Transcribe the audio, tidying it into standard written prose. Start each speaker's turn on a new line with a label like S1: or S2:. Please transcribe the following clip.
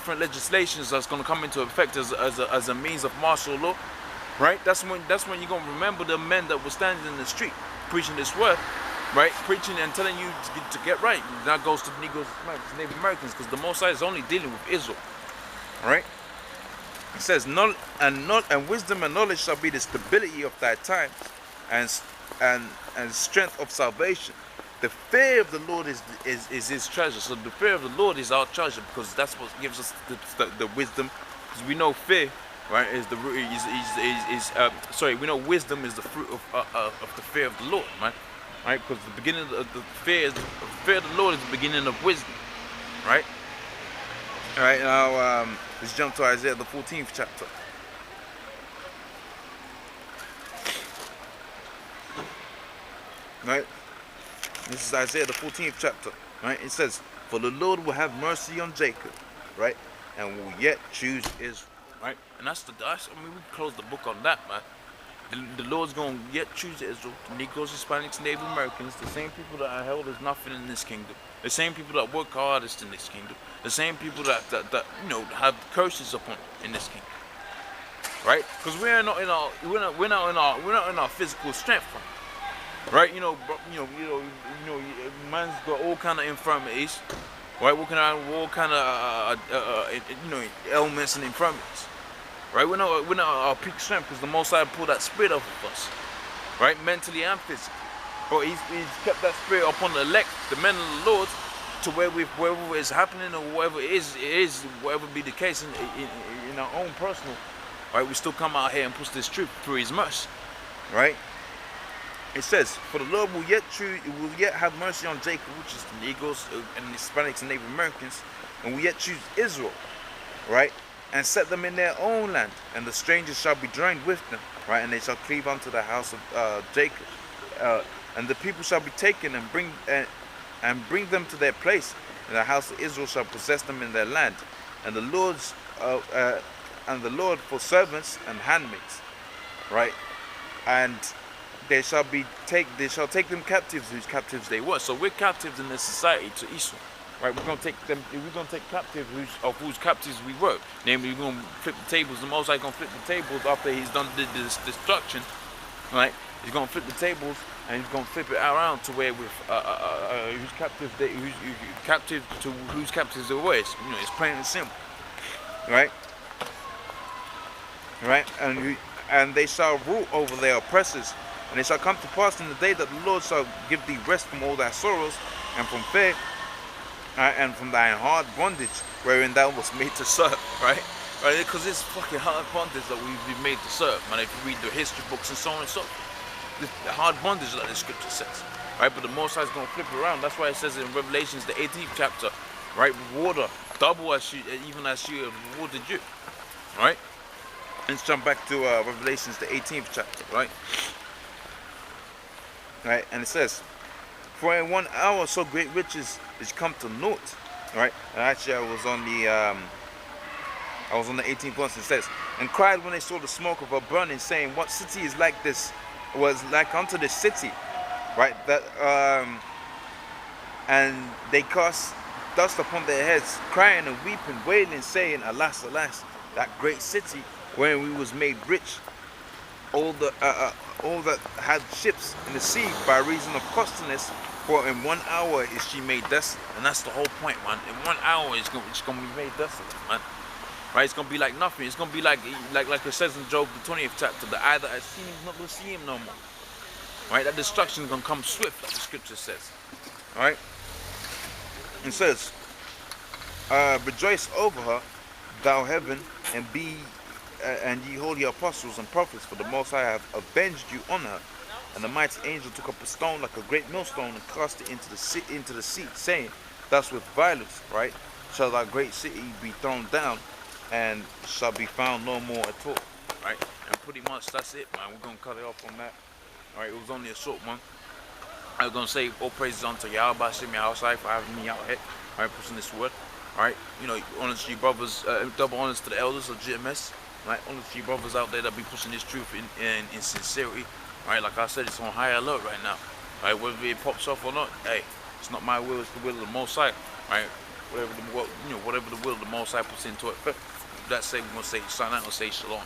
S1: different legislations that's going to come into effect as a means of martial law, right? That's when you're going to remember the men that were standing in the street preaching this word, right? Preaching and telling you to get right. That goes to the Negroes, Native Americans, because the Most High is only dealing with Israel, right? It says, and wisdom and knowledge shall be the stability of thy times, and strength of salvation. The fear of the Lord is his treasure. So the fear of the Lord is our treasure, because that's what gives us the wisdom. Because we know fear, right, is the root. We know wisdom is the fruit of the fear of the Lord, right? Right, because the beginning of the fear of the Lord is the beginning of wisdom, right? All right, now let's jump to Isaiah the 14th chapter. Right. This is Isaiah the 14th chapter, right? It says, "For the Lord will have mercy on Jacob, right, and will yet choose Israel," right? And I mean, we can close the book on that, man. The Lord's going to yet choose Israel, the Negroes, Hispanics, Native Americans, the same people that are held as nothing in this kingdom, the same people that work hardest in this kingdom, the same people that you know have curses upon in this kingdom, right? Because we're not in our physical strength, right? Man's got all kind of infirmities, right? All kind of ailments and infirmities, right? We're not at our peak strength, because the Most High pulled that spirit off of us, right? Mentally and physically. But he's kept that spirit upon the elect, the men of the Lord, to wherever it's happening or whatever it is, whatever be the case in our own personal, right? We still come out here and push this truth through His mercy, right? It says, "For the Lord will yet have mercy on Jacob," which is the Negroes and Hispanics and Native Americans, "and will yet choose Israel," right, "and set them in their own land, and the strangers shall be joined with them," right, "and they shall cleave unto the house of Jacob, and the people shall be taken and bring them to their place, and the house of Israel shall possess them in their land, and the Lord for servants and handmaids," right, "and they shall take them captives, whose captives they were." So we're captives in this society to Esau, right? We're gonna take captive whose captives we were. Namely, we're gonna flip the tables. The Most High gonna flip the tables after He's done this destruction, right? He's gonna flip the tables, and He's gonna flip it around to where with whose captives they were. It's plain and simple, right? Right, and they shall rule over their oppressors. And it shall come to pass in the day that the Lord shall give thee rest from all thy sorrows, and from fear, and from thine hard bondage, wherein thou wast made to serve, right? Right? Because it's fucking hard bondage that we've been made to serve, man. If you read the history books and so on and so forth, the hard bondage like the scripture says, right? But the Most High is going to flip it around. That's why it says in Revelations, the 18th chapter, right? Water, double even as she rewarded you, right? Let's jump back to Revelations, the 18th chapter, right? Right, and it says, "For in 1 hour so great riches is come to naught," right? And actually, I was on the 18th verse. It says, "And cried when they saw the smoke of her burning, saying, What city is like this? Was like unto this city, right? That and they cast dust upon their heads, crying and weeping, wailing, saying, Alas, alas, that great city wherein we was made rich, all that had ships in the sea by reason of costliness, for in 1 hour is she made desolate." And that's the whole point, man. In 1 hour it's gonna be made desolate, man. Right? It's gonna be like nothing. It's gonna be like it says in Job the 20th chapter, the eye that has seen him is not gonna see him no more. Right? That destruction is gonna come swift, like the scripture says. Alright? It says, "Rejoice over her, thou heaven, and ye holy apostles and prophets, for the Most High have avenged you on her. And the mighty angel took up a stone like a great millstone and cast it into the sea, saying, Thus with violence, right, shall that great city be thrown down, and shall be found no more at all." Right? And pretty much that's it, man. We're gonna cut it off on that. Alright, it was only a short one. I was gonna say all praises unto Yahweh Shem Yahushai for having me out here, alright, pushing this word. Alright, honors to you brothers, double honors to the elders of GMS. Right, honor to you brothers out there that be pushing this truth in sincerity. Right, like I said, it's on high alert right now. Right, whether it pops off or not, hey, it's not my will, it's the will of the Most High. Right, whatever the will, whatever the will of the Most High puts into it. That's say we're gonna say sign out and say shalom.